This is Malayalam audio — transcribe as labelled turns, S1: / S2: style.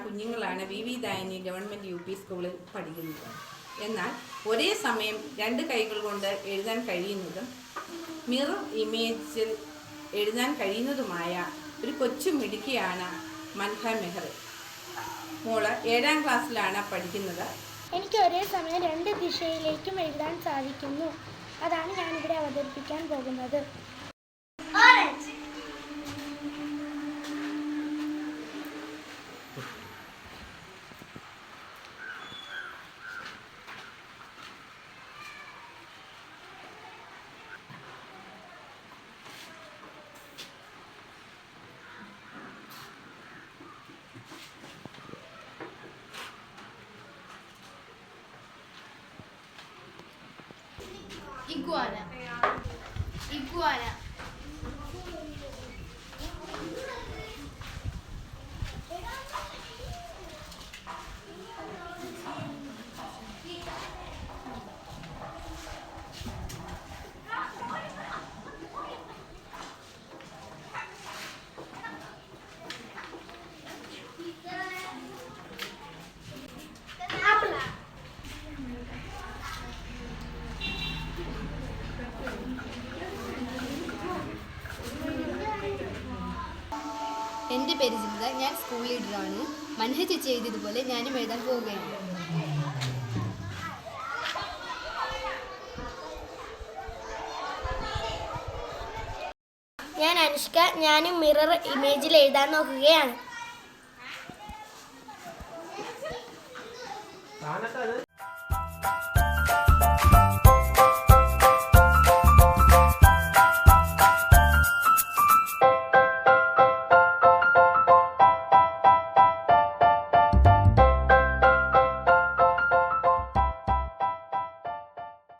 S1: കുഞ്ഞുങ്ങളാണ് വി ദായിനി ഗവൺമെൻറ് UP സ്കൂളിൽ പഠിക്കുന്നത്. എന്നാൽ ഒരേ സമയം 2 കൈകൾ കൊണ്ട് എഴുതാൻ കഴിയുന്നതും മിറർ ഇമേജിൽ എഴുതാൻ കഴിയുന്നതുമായ ഒരു കൊച്ചു മിടുക്കിയാണ് മൻഹ മെഹർ. മോള് 7ാം ക്ലാസ്സിലാണ് പഠിക്കുന്നത്.
S2: എനിക്ക് ഒരേ സമയം 2 ദിശയിലേക്കും എഴുതാൻ സാധിക്കുന്നു. അതാണ് ഞാനിവിടെ അവതരിപ്പിക്കാൻ പോകുന്നത്.
S3: Iguana. Iguana. എൻ്റെ പേര് ജിന്ദ. ഞാൻ സ്കൂൾ ലീഡറാണ്. മൻഹ ചേച്ചി എഴുതിയതുപോലെ ഞാനും എഴുതാൻ പോവുകയാണ്.
S2: ഞാൻ അനുഷ്ക. ഞാനും മിറർ ഇമേജിൽ എഴുതാൻ നോക്കുകയാണ്.